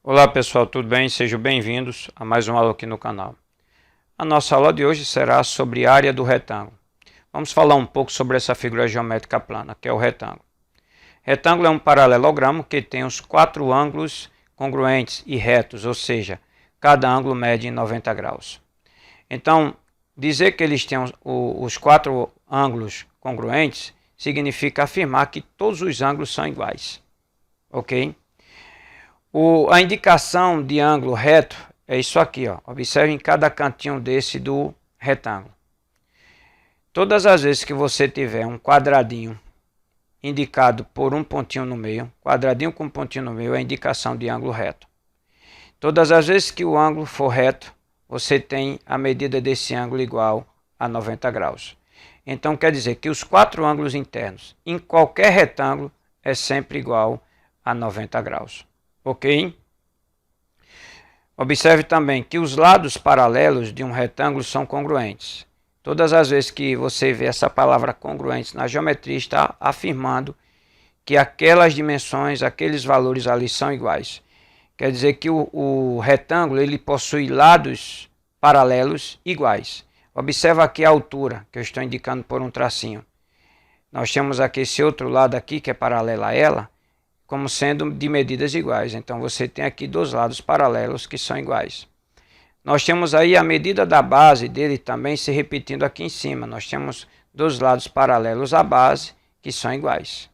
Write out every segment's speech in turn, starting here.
Olá pessoal, tudo bem? Sejam bem-vindos a mais uma aula aqui no canal. A nossa aula de hoje será sobre a área do retângulo. Vamos falar um pouco sobre essa figura geométrica plana, que é o retângulo. Retângulo é um paralelogramo que tem os quatro ângulos congruentes e retos, ou seja, cada ângulo mede 90 graus. Então, dizer que eles têm os quatro ângulos congruentes significa afirmar que todos os ângulos são iguais. Ok? A indicação de ângulo reto é isso aqui, ó. Observe em cada cantinho desse do retângulo. Todas as vezes que você tiver um quadradinho indicado por um pontinho no meio, quadradinho com um pontinho no meio é a indicação de ângulo reto. Todas as vezes que o ângulo for reto, você tem a medida desse ângulo igual a 90 graus. Então quer dizer que os quatro ângulos internos em qualquer retângulo é sempre igual a 90 graus. Ok? Observe também que os lados paralelos de um retângulo são congruentes. Todas as vezes que você vê essa palavra congruentes na geometria, está afirmando que aquelas dimensões, aqueles valores ali são iguais. Quer dizer que o retângulo ele possui lados paralelos iguais. Observe aqui a altura, que eu estou indicando por um tracinho. Nós temos aqui esse outro lado aqui, que é paralelo a ela, como sendo de medidas iguais. Então você tem aqui dois lados paralelos que são iguais. Nós temos aí a medida da base dele também se repetindo aqui em cima. Nós temos dois lados paralelos à base que são iguais.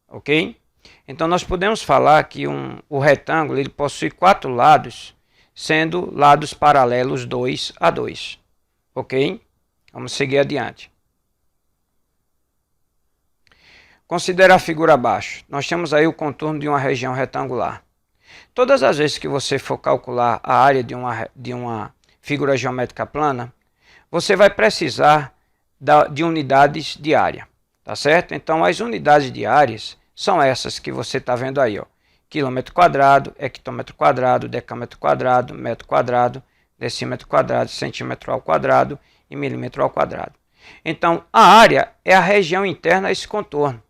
Ok? Então nós podemos falar que o retângulo ele possui quatro lados, sendo lados paralelos 2 a 2. Ok? Vamos seguir adiante. Considere a figura abaixo. Nós temos aí o contorno de uma região retangular. Todas as vezes que você for calcular a área de uma figura geométrica plana, você vai precisar de unidades de área. Tá certo? Então as unidades de áreas são essas que você está vendo aí. Ó. Quilômetro quadrado, hectômetro quadrado, decâmetro quadrado, metro quadrado, decímetro quadrado, centímetro ao quadrado e milímetro ao quadrado. Então a área é a região interna a esse contorno.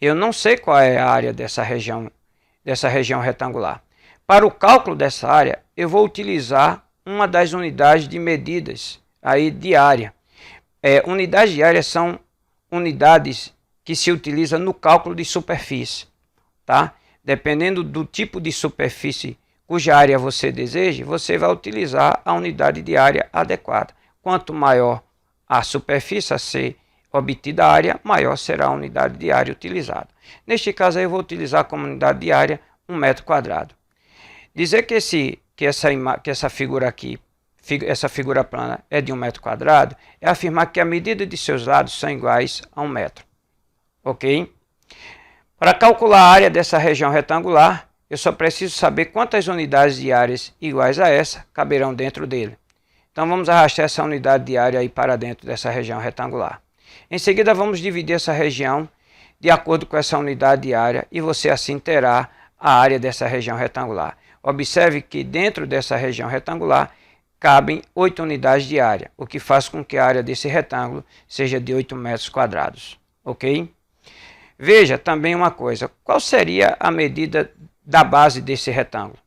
Eu não sei qual é a área dessa região retangular. Para o cálculo dessa área, eu vou utilizar uma das unidades de medidas aí de área. Unidades de área são unidades que se utilizam no cálculo de superfície. Tá? Dependendo do tipo de superfície cuja área você deseja, você vai utilizar a unidade de área adequada. Quanto maior a superfície a ser obtida a área, maior será a unidade de área utilizada. Neste caso aí eu vou utilizar como unidade de área 1 metro quadrado. Dizer que essa figura aqui, essa figura plana é de 1 metro quadrado, é afirmar que a medida de seus lados são iguais a 1 metro. Ok? Para calcular a área dessa região retangular, eu só preciso saber quantas unidades de áreas iguais a essa caberão dentro dele. Então vamos arrastar essa unidade de área aí para dentro dessa região retangular. Em seguida, vamos dividir essa região de acordo com essa unidade de área e você assim terá a área dessa região retangular. Observe que dentro dessa região retangular cabem 8 unidades de área, o que faz com que a área desse retângulo seja de 8 metros quadrados. Ok? Veja também uma coisa, qual seria a medida da base desse retângulo?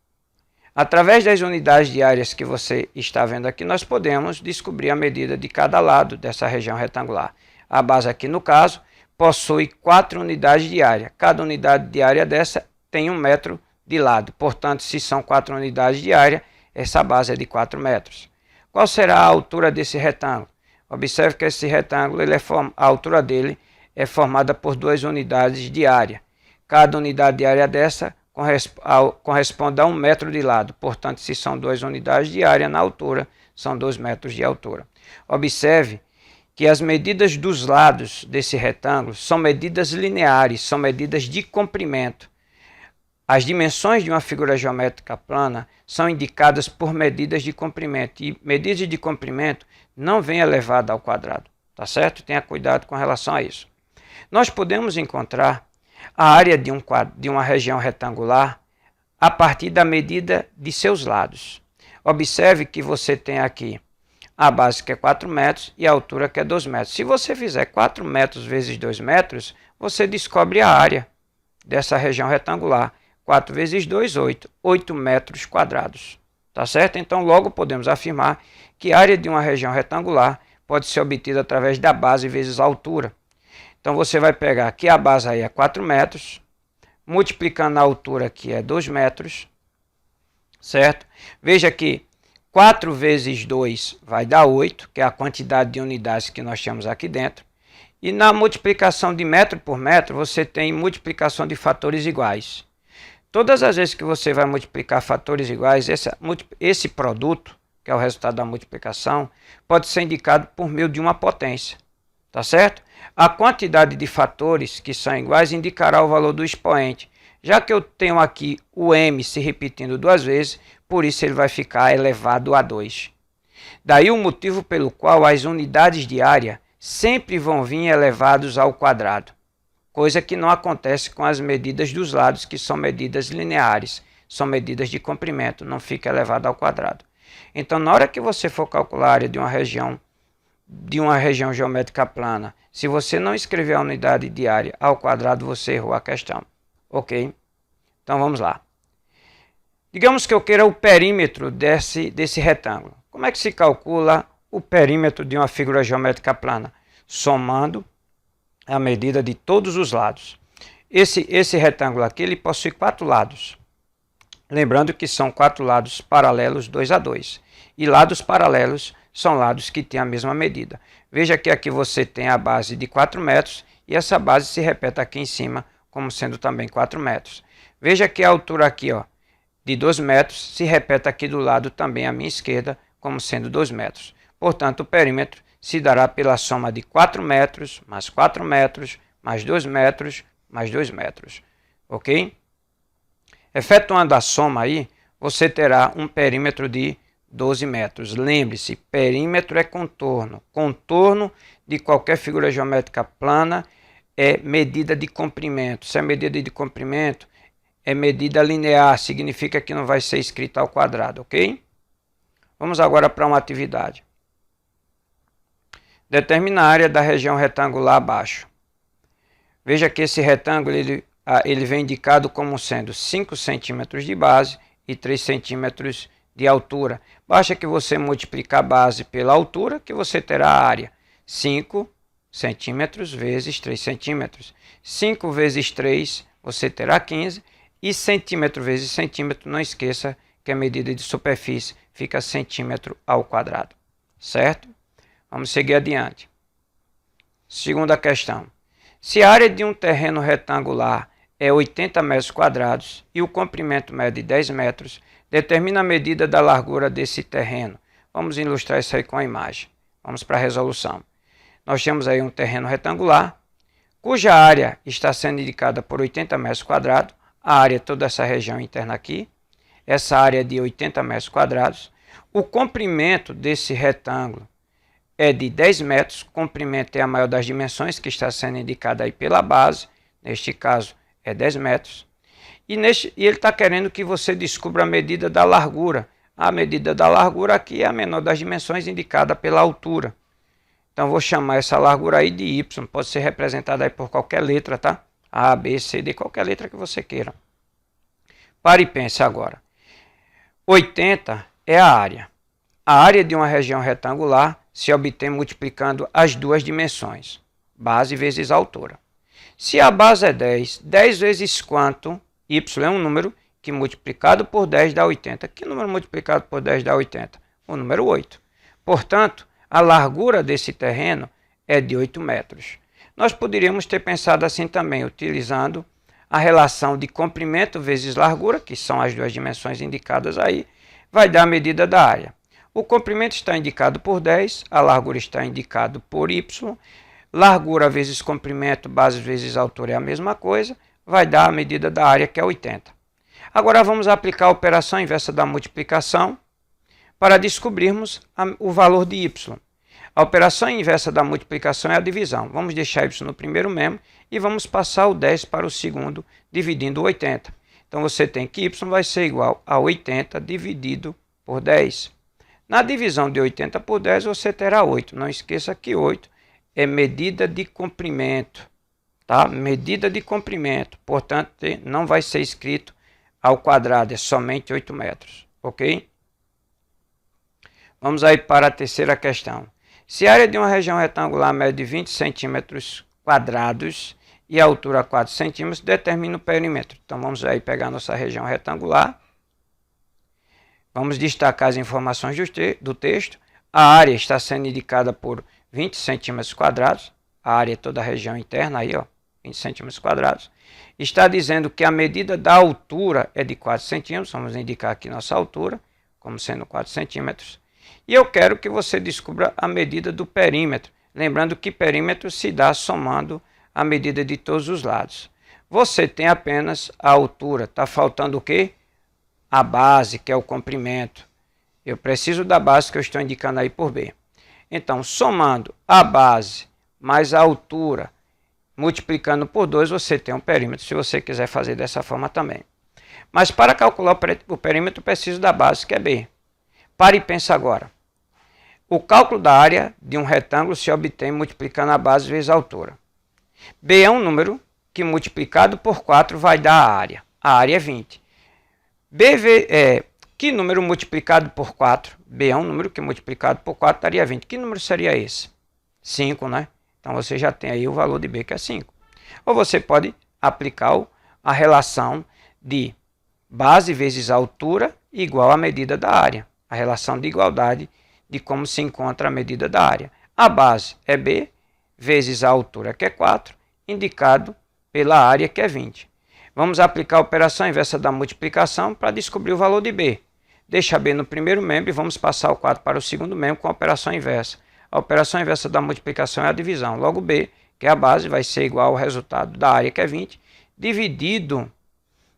Através das unidades de áreas que você está vendo aqui, nós podemos descobrir a medida de cada lado dessa região retangular. A base aqui, no caso, possui 4 unidades de área. Cada unidade de área dessa tem 1 metro de lado. Portanto, se são 4 unidades de área, essa base é de 4 metros. Qual será a altura desse retângulo? Observe que esse retângulo, a altura dele é formada por 2 unidades de área. Cada unidade de área dessa corresponde a 1 metro de lado. Portanto, se são 2 unidades de área na altura, são 2 metros de altura. Observe que as medidas dos lados desse retângulo são medidas lineares, são medidas de comprimento. As dimensões de uma figura geométrica plana são indicadas por medidas de comprimento, e medidas de comprimento não vêm elevadas ao quadrado, tá certo? Tenha cuidado com relação a isso. Nós podemos encontrar a área de uma região retangular a partir da medida de seus lados. Observe que você tem aqui a base que é 4 metros e a altura que é 2 metros. Se você fizer 4 metros vezes 2 metros, você descobre a área dessa região retangular. 4 vezes 2, 8. 8 metros quadrados. Tá certo? Então, logo podemos afirmar que a área de uma região retangular pode ser obtida através da base vezes a altura. Então, você vai pegar aqui a base aí é 4 metros, multiplicando a altura aqui é 2 metros, certo? Veja que 4 vezes 2 vai dar 8, que é a quantidade de unidades que nós temos aqui dentro. E na multiplicação de metro por metro, você tem multiplicação de fatores iguais. Todas as vezes que você vai multiplicar fatores iguais, esse produto, que é o resultado da multiplicação, pode ser indicado por meio de uma potência. Tá certo? A quantidade de fatores que são iguais indicará o valor do expoente. Já que eu tenho aqui o m se repetindo 2 vezes, por isso ele vai ficar elevado a 2. Daí o motivo pelo qual as unidades de área sempre vão vir elevados ao quadrado. Coisa que não acontece com as medidas dos lados, que são medidas lineares, são medidas de comprimento, não fica elevado ao quadrado. Então, na hora que você for calcular a área de uma região geométrica plana, se você não escrever a unidade de área ao quadrado, você errou a questão. Ok? Então, vamos lá. Digamos que eu queira o perímetro desse retângulo. Como é que se calcula o perímetro de uma figura geométrica plana? Somando a medida de todos os lados. Esse retângulo aqui ele possui 4 lados. Lembrando que são 4 lados paralelos 2 a 2. E lados paralelos são lados que têm a mesma medida. Veja que aqui você tem a base de 4 metros e essa base se repete aqui em cima como sendo também 4 metros. Veja que a altura aqui de 2 metros se repete aqui do lado também à minha esquerda como sendo 2 metros. Portanto, o perímetro se dará pela soma de 4 metros, mais 4 metros, mais 2 metros, mais 2 metros. Ok? Efetuando a soma aí, você terá um perímetro de 12 metros. Lembre-se, perímetro é contorno. Contorno de qualquer figura geométrica plana é medida de comprimento. Se é medida de comprimento, é medida linear, significa que não vai ser escrita ao quadrado, ok? Vamos agora para uma atividade. Determina a área da região retangular abaixo. Veja que esse retângulo ele vem indicado como sendo 5 centímetros de base e 3 centímetros de altura. Basta que você multiplique a base pela altura, que você terá a área. 5 centímetros vezes 3 centímetros. 5 vezes 3, você terá 15. E centímetro vezes centímetro, não esqueça que a medida de superfície fica centímetro ao quadrado. Certo? Vamos seguir adiante. Segunda questão. Se a área de um terreno retangular é 80 metros quadrados e o comprimento mede 10 metros, determina a medida da largura desse terreno. Vamos ilustrar isso aí com a imagem. Vamos para a resolução. Nós temos aí um terreno retangular, cuja área está sendo indicada por 80 metros quadrados. A área é toda essa região interna aqui. Essa área é de 80 metros quadrados. O comprimento desse retângulo é de 10 metros, comprimento é a maior das dimensões, que está sendo indicada aí pela base, neste caso é 10 metros. E ele está querendo que você descubra a medida da largura. A medida da largura aqui é a menor das dimensões, indicada pela altura. Então, vou chamar essa largura aí de Y, pode ser representada aí por qualquer letra, tá? A, B, C, D, qualquer letra que você queira. Pare e pense agora. 80 é a área. A área de uma região retangular se obtém multiplicando as duas dimensões, base vezes altura. Se a base é 10, 10 vezes quanto? Y é um número que multiplicado por 10 dá 80. Que número multiplicado por 10 dá 80? O número 8. Portanto, a largura desse terreno é de 8 metros. Nós poderíamos ter pensado assim também, utilizando a relação de comprimento vezes largura, que são as duas dimensões indicadas aí, vai dar a medida da área. O comprimento está indicado por 10, a largura está indicado por y. Largura vezes comprimento, base vezes altura é a mesma coisa, vai dar a medida da área, que é 80. Agora vamos aplicar a operação inversa da multiplicação para descobrirmos o valor de y. A operação inversa da multiplicação é a divisão. Vamos deixar y no primeiro mesmo e vamos passar o 10 para o segundo, dividindo o 80. Então você tem que y vai ser igual a 80 dividido por 10. Na divisão de 80 por 10 você terá 8. Não esqueça que 8 é medida de comprimento. Tá? Medida de comprimento. Portanto, não vai ser escrito ao quadrado é somente 8 metros, ok? Vamos aí para a terceira questão. Se a área de uma região retangular mede 20 centímetros quadrados e a altura 4 centímetros, determina o perímetro. Então vamos aí pegar nossa região retangular. Vamos destacar as informações do texto. A área está sendo indicada por 20 centímetros quadrados. A área é toda a região interna aí, ó, 20 centímetros quadrados. Está dizendo que a medida da altura é de 4 centímetros. Vamos indicar aqui nossa altura como sendo 4 centímetros. E eu quero que você descubra a medida do perímetro. Lembrando que perímetro se dá somando a medida de todos os lados. Você tem apenas a altura. Está faltando o quê? A base, que é o comprimento. Eu preciso da base que eu estou indicando aí por B. Então, somando a base mais a altura, multiplicando por 2, você tem um perímetro, se você quiser fazer dessa forma também. Mas para calcular o perímetro, eu preciso da base, que é B. Pare e pense agora. O cálculo da área de um retângulo se obtém multiplicando a base vezes a altura. B é um número que multiplicado por 4 vai dar a área. A área é 20. Que número multiplicado por 4? B é um número que multiplicado por 4 daria 20. Que número seria esse? 5, né? Então você já tem aí o valor de B, que é 5. Ou você pode aplicar a relação de base vezes a altura igual à medida da área. A relação de igualdade de como se encontra a medida da área. A base é B, vezes a altura, que é 4, indicado pela área, que é 20. Vamos aplicar a operação inversa da multiplicação para descobrir o valor de B. Deixa B no primeiro membro e vamos passar o 4 para o segundo membro com a operação inversa. A operação inversa da multiplicação é a divisão. Logo, B, que é a base, vai ser igual ao resultado da área, que é 20, dividido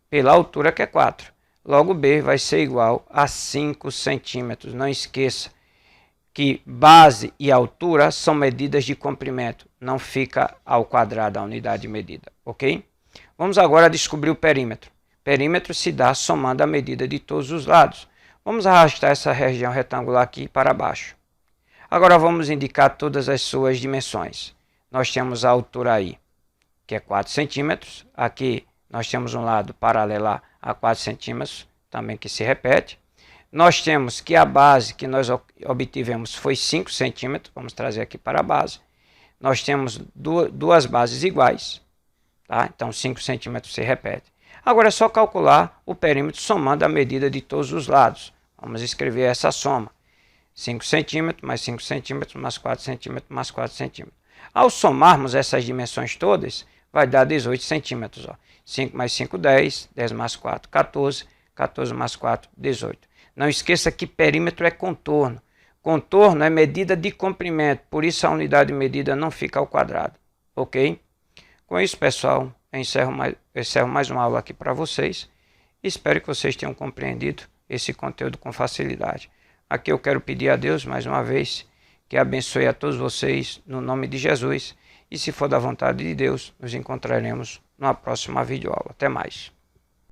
pela altura, que é 4. Logo, B vai ser igual a 5 centímetros. Não esqueça que base e altura são medidas de comprimento. Não fica ao quadrado a unidade de medida, ok? Vamos agora descobrir o perímetro. Perímetro se dá somando a medida de todos os lados. Vamos arrastar essa região retangular aqui para baixo. Agora vamos indicar todas as suas dimensões. Nós temos a altura aí, que é 4 centímetros. Aqui nós temos um lado paralelo a 4 centímetros, também que se repete. Nós temos que a base que nós obtivemos foi 5 centímetros. Vamos trazer aqui para a base. Nós temos duas bases iguais. Tá? Então 5 centímetros se repete. Agora é só calcular o perímetro somando a medida de todos os lados. Vamos escrever essa soma. 5 centímetros mais 5 centímetros mais 4 centímetros mais 4 centímetros. Ao somarmos essas dimensões todas, vai dar 18 centímetros. Ó. 5 mais 5, 10. 10 mais 4, 14. 14 mais 4, 18. Não esqueça que perímetro é contorno. Contorno é medida de comprimento, por isso a unidade de medida não fica ao quadrado. Ok? Com isso, pessoal, eu encerro mais uma aula aqui para vocês. Espero que vocês tenham compreendido esse conteúdo com facilidade. Aqui eu quero pedir a Deus, mais uma vez, que abençoe a todos vocês, no nome de Jesus. E se for da vontade de Deus, nos encontraremos numa próxima videoaula. Até mais.